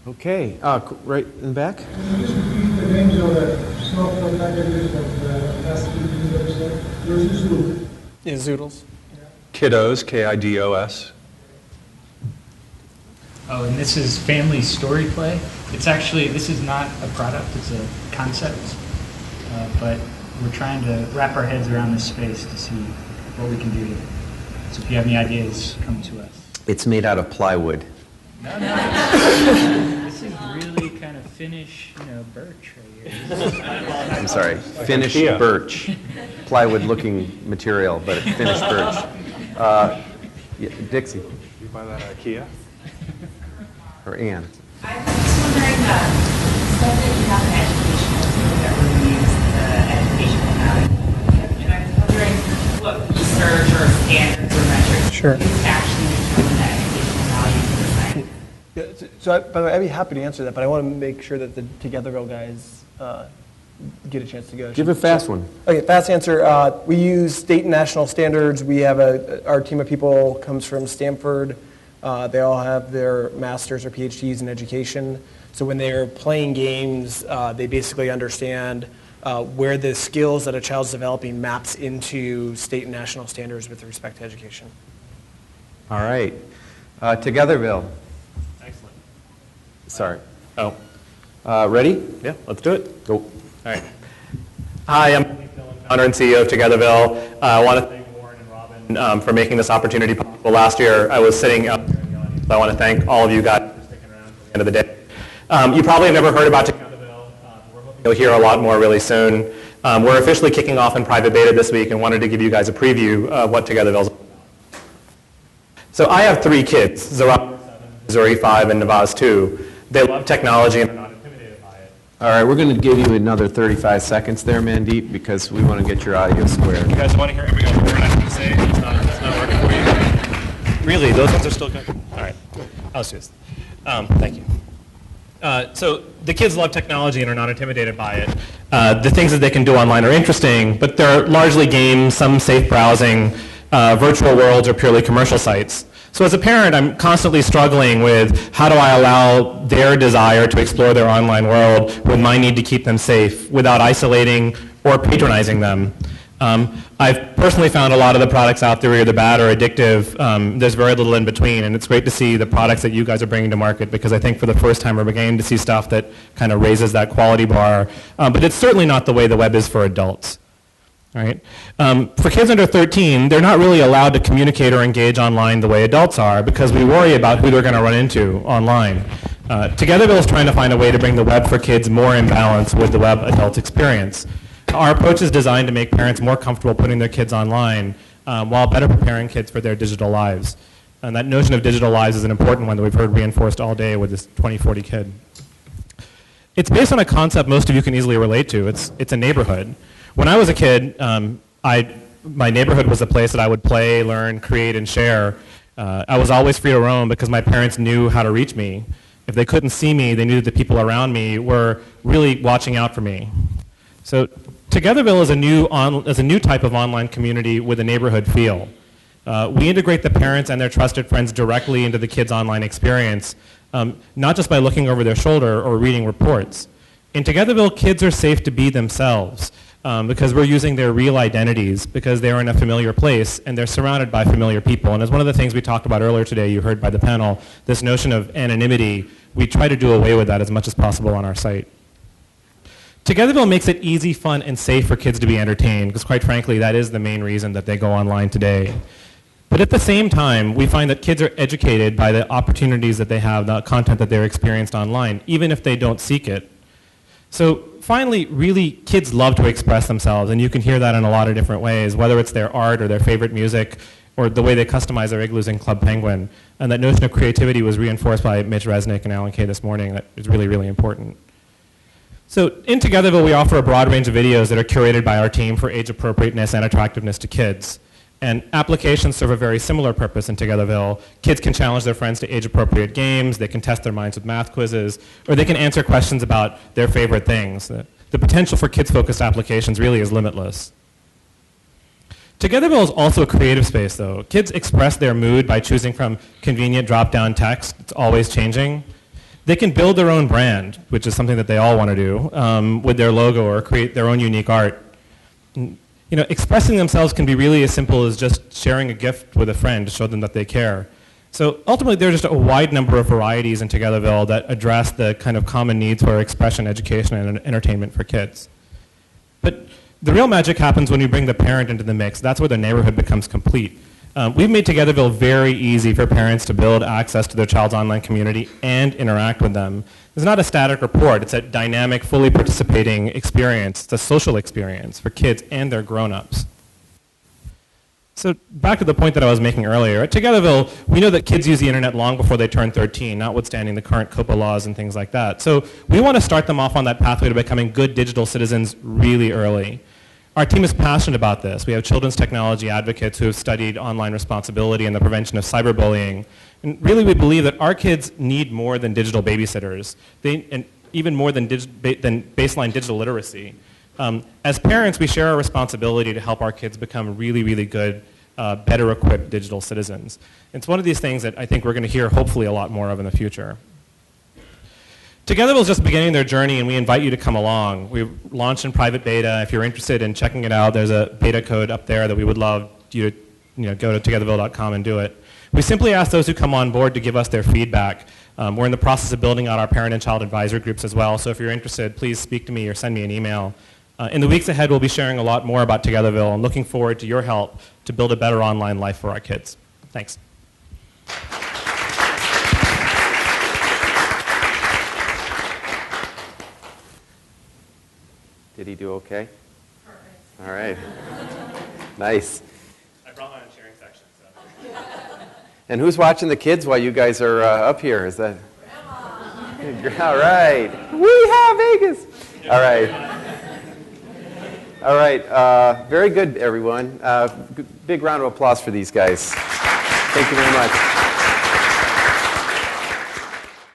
Okay, right in the back. Can you just repeat the names of the software packages of last few things that you said? Yours is Zoodles. Yeah, Zoodles. Kidos, Kidos. Oh, and this is Family Story Play. It's actually, this is not a product, it's a concept, but we're trying to wrap our heads around this space to see what we can do here. So if you have any ideas, come to us. It's made out of plywood. No. This is really kind of Finnish, birch right here. I'm sorry, finished birch. Plywood-looking material, but finished birch. Dixie. You buy that at IKEA? Or Ann. I was just wondering, you said that you have an educational tool that reviews the educational value. And I was wondering what research or standards or metrics Sure. you actually determine the educational value for the site. Yeah, so by the way, I'd be happy to answer that, but I want to make sure that the Togetherville guys get a chance to go. Give a fast one. Okay, fast answer. We use state and national standards. We have our team of people comes from Stanford. They all have their masters or PhDs in education. So when they're playing games, they basically understand where the skills that a child's developing maps into state and national standards with respect to education. All right. Togetherville. Excellent. Sorry. Oh. Ready? Yeah, let's do it. Go. All right. Hi, I'm Dhillon, founder and CEO of Togetherville. I want to thank Warren and Robin for making this opportunity possible. Last year, I was sitting out here in the audience, so I want to thank all of you guys for sticking around to the end of the day. You probably have never heard about Togetherville. We're hoping you'll hear a lot more really soon. We're officially kicking off in private beta this week and wanted to give you guys a preview of what Togetherville is all about. So I have 3 kids, Zara 7, Zuri 5, and Navaz 2. They love technology and are not intimidated by it. All right, we're going to give you another 35 seconds there, Mandeep, because we want to get your audio square. You guys want to hear every other word I have to say? It's not working for you? Really? Those ones are still good? All right. I'll just thank you. So the kids love technology and are not intimidated by it. The things that they can do online are interesting, but they're largely games, some safe browsing, virtual worlds, or purely commercial sites. So as a parent, I'm constantly struggling with how do I allow their desire to explore their online world with my need to keep them safe without isolating or patronizing them. I've personally found a lot of the products out there are either bad or addictive. There's very little in between, and it's great to see the products that you guys are bringing to market because I think for the first time we're beginning to see stuff that kind of raises that quality bar. But it's certainly not the way the web is for adults. Right? For kids under 13, they're not really allowed to communicate or engage online the way adults are because we worry about who they're going to run into online. Togetherville is trying to find a way to bring the web for kids more in balance with the web adult experience. Our approach is designed to make parents more comfortable putting their kids online while better preparing kids for their digital lives. And that notion of digital lives is an important one that we've heard reinforced all day with this 2040 kid. It's based on a concept most of you can easily relate to. It's a neighborhood. When I was a kid, my neighborhood was a place that I would play, learn, create, and share. I was always free to roam because my parents knew how to reach me. If they couldn't see me, they knew that the people around me were really watching out for me. So Togetherville is a new type of online community with a neighborhood feel. We integrate the parents and their trusted friends directly into the kids' online experience, not just by looking over their shoulder or reading reports. In Togetherville, kids are safe to be themselves. Because we're using their real identities because they're in a familiar place and they're surrounded by familiar people. And as one of the things we talked about earlier today, you heard by the panel, this notion of anonymity, we try to do away with that as much as possible on our site. Togetherville makes it easy, fun, and safe for kids to be entertained because quite frankly, that is the main reason that they go online today. But at the same time, we find that kids are educated by the opportunities that they have, the content that they're experienced online, even if they don't seek it. So finally, really, kids love to express themselves, and you can hear that in a lot of different ways, whether it's their art or their favorite music or the way they customize their igloos in Club Penguin. And that notion of creativity was reinforced by Mitch Resnick and Alan Kay this morning. That is really, really important. So in Togetherville, we offer a broad range of videos that are curated by our team for age appropriateness and attractiveness to kids. And applications serve a very similar purpose in Togetherville. Kids can challenge their friends to age-appropriate games, they can test their minds with math quizzes, or they can answer questions about their favorite things. The potential for kids-focused applications really is limitless. Togetherville is also a creative space, though. Kids express their mood by choosing from convenient drop-down text. It's always changing. They can build their own brand, which is something that they all want to do, with their logo or create their own unique art. Expressing themselves can be really as simple as just sharing a gift with a friend to show them that they care. So ultimately, there's just a wide number of varieties in Togetherville that address the kind of common needs for expression, education, and entertainment for kids. But the real magic happens when you bring the parent into the mix. That's where the neighborhood becomes complete. We've made Togetherville very easy for parents to build access to their child's online community and interact with them. It's not a static report. It's a dynamic, fully participating experience. It's a social experience for kids and their grown-ups. So back to the point that I was making earlier. At Togetherville, we know that kids use the internet long before they turn 13, notwithstanding the current COPPA laws and things like that. So we want to start them off on that pathway to becoming good digital citizens really early. Our team is passionate about this. We have children's technology advocates who have studied online responsibility and the prevention of cyberbullying. And really, we believe that our kids need more than digital babysitters, and even more than baseline digital literacy. As parents, we share our responsibility to help our kids become really, really good, better equipped digital citizens. It's one of these things that I think we're going to hear hopefully a lot more of in the future. Togetherville is just beginning their journey, and we invite you to come along. We've launched in private beta. If you're interested in checking it out, there's a beta code up there that we would love you to go to togetherville.com and do it. We simply ask those who come on board to give us their feedback. We're in the process of building out our parent and child advisory groups as well, so if you're interested, please speak to me or send me an email. In the weeks ahead, we'll be sharing a lot more about Togetherville and looking forward to your help to build a better online life for our kids. Thanks. Did he do okay? Perfect. All right. Nice. I brought my own sharing section. So. And who's watching the kids while you guys are up here? Is that? Grandma. All right. Wee-haw, Vegas. All right. All right. Very good, everyone. Big round of applause for these guys. Thank you very much.